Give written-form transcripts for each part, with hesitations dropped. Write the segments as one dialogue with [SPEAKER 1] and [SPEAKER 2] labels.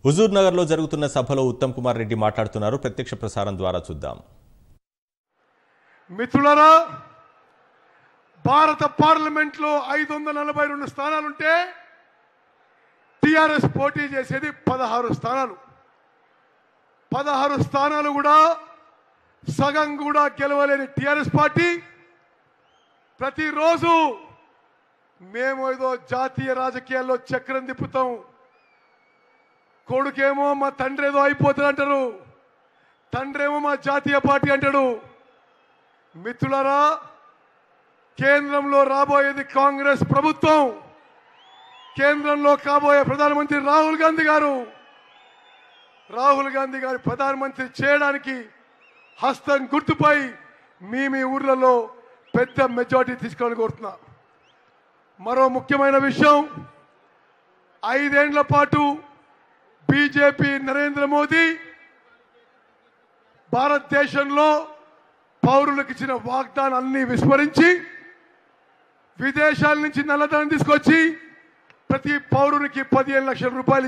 [SPEAKER 1] హుజూర్ నగర్ లో జరుగుతున్న సభలో ఉత్తమ్ కుమార్ రెడ్డి మాట్లాడుతున్నారు. ప్రత్యక్ష ప్రసారం ద్వారా చూద్దాం.
[SPEAKER 2] మిత్రులారా, భారత పార్లమెంట్ లో 542 స్థానాలుంటే టిఆర్ఎస్ పోటీ చేసేది 16 స్థానాలు. 16 స్థానాలు కూడా సగం కూడా గెలవలేని టిఆర్ఎస్ పార్టీ ప్రతిరోజు మేము ఏదో జాతీయ రాజకీయాల్లో చక్రం తిప్పుతాం, కొడుకేమో మా తండ్రి ఏదో అయిపోతుంది అంటారు, తండ్రి ఏమో మా జాతీయ పార్టీ అంటాడు. మిత్రులారా, కేంద్రంలో రాబోయేది కాంగ్రెస్ ప్రభుత్వం. కేంద్రంలో కాబోయే ప్రధానమంత్రి రాహుల్ గాంధీ గారు ప్రధానమంత్రి చేయడానికి హస్తం గుర్తుపై మీ ఊర్లలో పెద్ద మెజారిటీ తీసుకోవాలని కోరుతున్నా. మరో ముఖ్యమైన విషయం, 5 ఏళ్ల పాటు బీజేపీ నరేంద్ర మోదీ భారతదేశంలో పౌరులకు ఇచ్చిన వాగ్దానాన్ని విస్మరించి విదేశాల నుంచి నల్లధనం తీసుకొచ్చి ప్రతి పౌరునికి 15 లక్షల రూపాయలు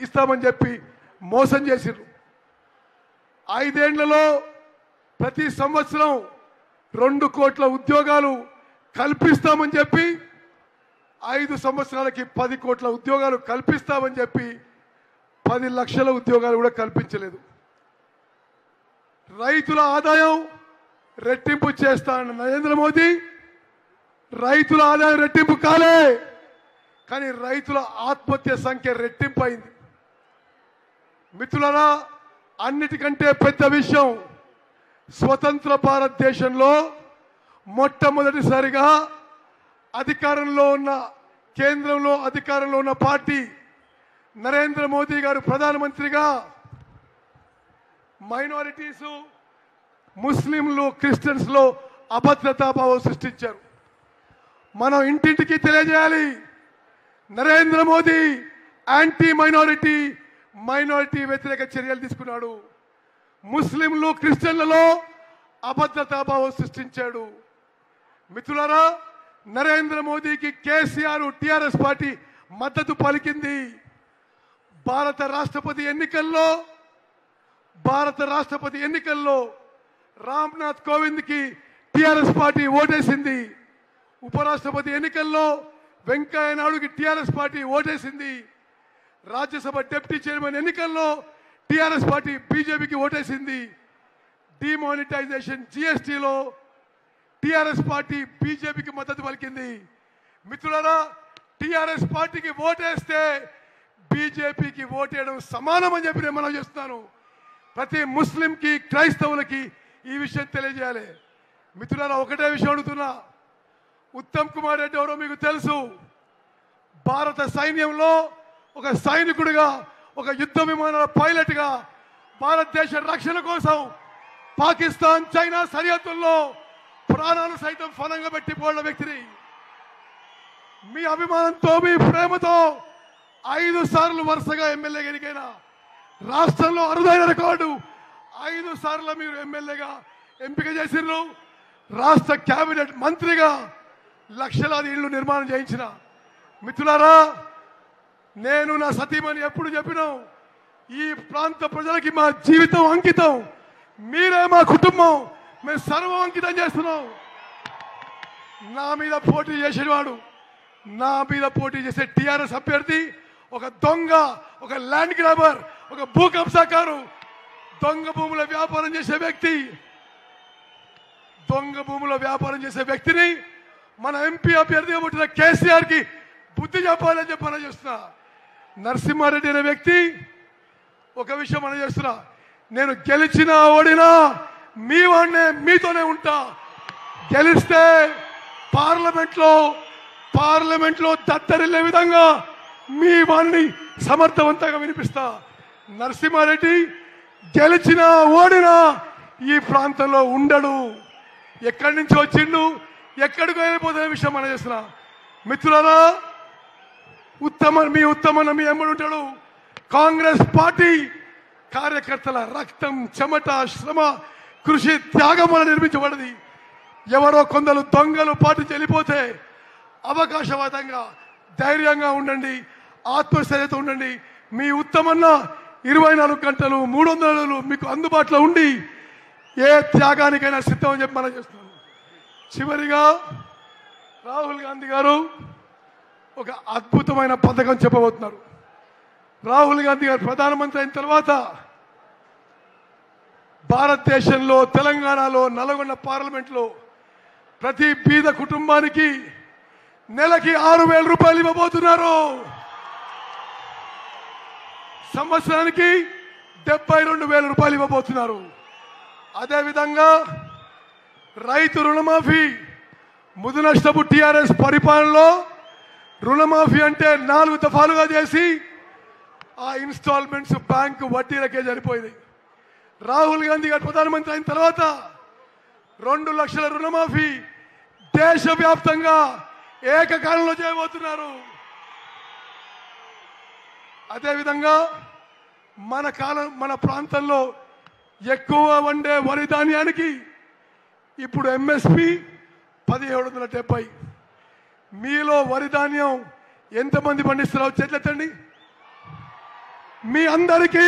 [SPEAKER 2] ఇస్తామని చెప్పి మోసం చేసిర్రు. 5 ఏళ్లలో ప్రతి సంవత్సరం 2 కోట్ల ఉద్యోగాలు కల్పిస్తామని చెప్పి 5 సంవత్సరాలకి 10 కోట్ల ఉద్యోగాలు కల్పిస్తామని చెప్పి 10 లక్షల ఉద్యోగాలు కూడా కల్పించలేదు. రైతుల ఆదాయం రెట్టింపు చేస్తానన్న నరేంద్ర మోదీ రైతుల ఆదాయం రెట్టింపు కాలే, కానీ రైతుల ఆత్మహత్య సంఖ్య రెట్టింపు అయింది. మిత్రులారా, అన్నిటికంటే పెద్ద విషయం, స్వతంత్ర భారతదేశంలో మొట్టమొదటిసారిగా కేంద్రంలో అధికారంలో ఉన్న పార్టీ నరేంద్ర మోదీ గారు ప్రధానమంత్రిగా మైనారిటీస్, ముస్లింలు, క్రిస్టియన్స్ లో అభద్రతాభావం సృష్టించారు. మనం ఇంటింటికి తెలియజేయాలి, నరేంద్ర మోదీ యాంటీ మైనారిటీ వ్యతిరేక చర్యలు తీసుకున్నాడు. ముస్లింలు, క్రిస్టియన్లలో అభద్రతాభావం సృష్టించాడు. మిత్రులారా, నరేంద్ర మోదీకి కేసీఆర్ టిఆర్ఎస్ పార్టీ మద్దతు పలికింది. భారత రాష్ట్రపతి ఎన్నికల్లో రామ్నాథ్ కోవింద్ కి టిఆర్ఎస్ పార్టీ ఓటేసింది. ఉపరాష్ట్రపతి ఎన్నికల్లో వెంకయ్య నాయుడుకి టిఆర్ఎస్ పార్టీ ఓటేసింది. రాజ్యసభ డిప్యూటీ చైర్మన్ ఎన్నికల్లో టిఆర్ఎస్ పార్టీ బీజేపీకి ఓటేసింది. డిమానిటైజేషన్ జిఎస్టీలో టిఆర్ఎస్ పార్టీ బీజేపీకి మద్దతు పలికింది. మిత్రులారా, టిఆర్ఎస్ పార్టీకి ఓటేస్తే బీజేపీకి ఓటేయడం సమానమని చెప్పి నేను మనం చేస్తున్నాను. ప్రతి ముస్లింకి, క్రైస్తవులకి ఈ విషయం తెలియజేయాలి. మిత్రులారా, ఒకటే విషయం అడుగుతున్నా, ఉత్తమ్ కుమార్ రెడ్డి ఎవరో మీకు తెలుసు. భారత సైన్యంలో ఒక సైనికుడిగా, ఒక యుద్ధ విమానాల పైలట్గా భారతదేశ రక్షణ కోసం పాకిస్తాన్, చైనా సరిహద్దుల్లో ప్రాణాలు సైతం ఫలంగా పెట్టి పోయిన వ్యక్తిని. మీ అభిమానంతో, మీ ప్రేమతో 5 సార్లు వరుసగా ఎమ్మెల్యేగా ఎన్నికైన రాష్ట్రంలో అరుదైన రికార్డు. 5 సార్లు మీరు ఎమ్మెల్యేగా ఎంపిక చేసిర్రు. రాష్ట్ర కేబినెట్ మంత్రిగా లక్షలాది ఇళ్లు నిర్మాణం చేయించిన మిత్రులారా, నేను నా సతీమణి ఎప్పుడు చెప్పినాం, ఈ ప్రాంత ప్రజలకి మా జీవితం అంకితం, మీరే మా కుటుంబం, మేము సర్వం అంకితం చేస్తున్నాం. నా మీద పోటీ చేసే టిఆర్ఎస్ అభ్యర్థి ఒక దొంగ, ఒక ల్యాండ్ గ్రాబర్, ఒక భూ కబ్జాకారు, దొంగ భూముల వ్యాపారం చేసే వ్యక్తిని మన ఎంపీ అభ్యర్థిగా పుట్టిన కేసీఆర్ కి బుద్ధి చెప్పాలని చెప్పి చేస్తున్నా. నరసింహారెడ్డి అనే వ్యక్తి ఒక విషయం మనం చేస్తున్నా, నేను గెలిచినా ఓడినా మీ వాడినే, మీతోనే ఉంటా. గెలిస్తే పార్లమెంట్లో దత్తరిల్లే విధంగా మీ వాడిని సమర్థవంతంగా వినిపిస్తా. నరసింహారెడ్డి గెలిచినా ఓడినా ఈ ప్రాంతంలో ఉండడు. ఎక్కడి నుంచి వచ్చిండు, ఎక్కడికి వెళ్ళిపోతున్న విషయం మనం చేస్తున్నా. మిత్రులారా, మీ ఉత్తమన్న మీ ఎమ్మడు ఉంటాడు. కాంగ్రెస్ పార్టీ కార్యకర్తల రక్తం, చెమట, శ్రమ, కృషి, త్యాగం వల్ల నిర్మించబడింది. ఎవరో కొందరు దొంగలు పార్టీ చెల్లిపోతే అవకాశవాదంగా ధైర్యంగా ఉండండి, ఆత్మస్థైర్యత ఉండండి. మీ ఉత్తమన్న 24 గంటలు 300 రోజులు మీకు అందుబాటులో ఉండి ఏ త్యాగానికైనా సిద్ధం అని చెప్పి మనం చేస్తున్నాను. చివరిగా రాహుల్ గాంధీ గారు ఒక అద్భుతమైన పథకం చెప్పబోతున్నారు. రాహుల్ గాంధీ గారు ప్రధానమంత్రి అయిన తర్వాత భారతదేశంలో తెలంగాణలో నల్గొండ పార్లమెంట్లో ప్రతి బీద కుటుంబానికి నెలకి 6,000 రూపాయలు ఇవ్వబోతున్నారు. సంవత్సరానికి 72,000 రూపాయలు ఇవ్వబోతున్నారు. అదేవిధంగా రైతు రుణమాఫీ ముదు నష్టపు టిఆర్ఎస్ పరిపాలనలో రుణమాఫీ అంటే 4 దఫాలుగా చేసి ఆ ఇన్స్టాల్మెంట్స్ బ్యాంకు వడ్డీలకే సరిపోయింది. రాహుల్ గాంధీ గారు ప్రధానమంత్రి అయిన తర్వాత 2 లక్షల రుణమాఫీ దేశవ్యాప్తంగా ఏకకాలంలో చేయబోతున్నారు. అదేవిధంగా మన ప్రాంతంలో ఎక్కువ వండే వరి ధాన్యానికి ఇప్పుడు ఎంఎస్పి 1770. మీలో వరి ధాన్యం ఎంతమంది పండిస్తున్నారో చేతులెత్తండి. మీ అందరికీ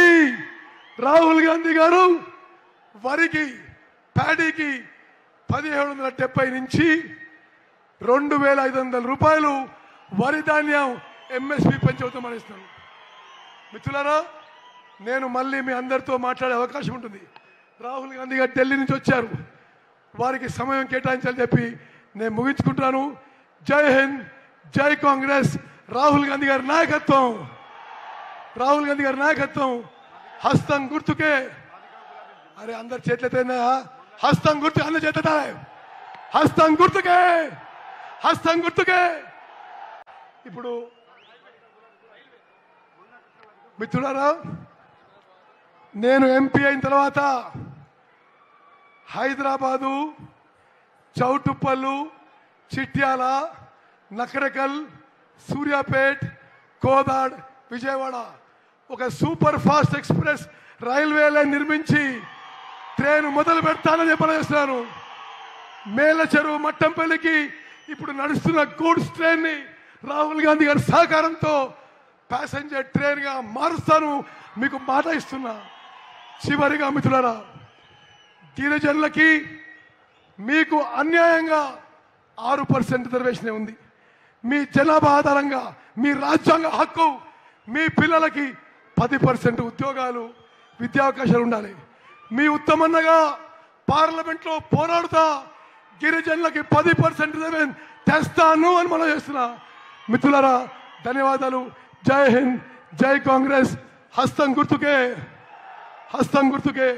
[SPEAKER 2] రాహుల్ గాంధీ గారు వరికి ప్యాడీకి 1770 నుంచి 2,500 రూపాయలు వరి ధాన్యం ఎంఎస్పి పెంచవుతామని ఇస్తున్నాను. మిత్రులారా, నేను మళ్ళీ మీ అందరితో మాట్లాడే అవకాశం ఉంటుంది. రాహుల్ గాంధీ గారు ఢిల్లీ నుంచి వచ్చారు, వారికి సమయం కేటాయించాలని చెప్పి నేను ముగించుకుంటాను. జై హింద్, జై కాంగ్రెస్. రాహుల్ గాంధీ గారి నాయకత్వం, రాహుల్ గాంధీ గారి నాయకత్వం. హస్తం గుర్తుకే, అరే అందరు చేతులైతే హస్తం గుర్తు, అందరు చేతులే హస్తం గుర్తుకే, హస్తం గుర్తుకే. ఇప్పుడు మిత్రులారా, నేను ఎంపీ అయిన తర్వాత హైదరాబాదు, చౌటుప్పల్లు, చిట్యాల, నకరకల్, సూర్యాపేట్, కోదాడ్, విజయవాడ ఒక super fast express railway line నిర్మించి ట్రైన్ మొదలు పెడతానని చెప్పేస్తున్నాను. మేల చెరువు మట్టంపల్లికి ఇప్పుడు నడుస్తున్న గూడ్స్ ట్రైన్ ని రాహుల్ గాంధీ గారి సహకారంతో ప్యాసింజర్ ట్రైన్ గా మారుస్తాను, మీకు మాట ఇస్తున్నా. చివరిగా మిత్రులారా, గిరిజనులకి మీకు అన్యాయంగా 6% రిజర్వేషన్ ఉంది. మీ జనాభా ఆధారంగా మీ రాజ్యాంగ హక్కు, మీ పిల్లలకి 10% ఉద్యోగాలు, విద్యావకాశాలు ఉండాలి. మీ ఉత్తమన్నగా పార్లమెంట్లో పోరాడుతా గిరిజనులకి 10% రిజర్వేషన్ తెస్తాను అని మనం చేస్తున్నా. మిత్రులారా, ధన్యవాదాలు. జై హింద్, జై కాంగ్రెస్. హస్తం గుర్తుకే, హస్తం గుర్తుకే.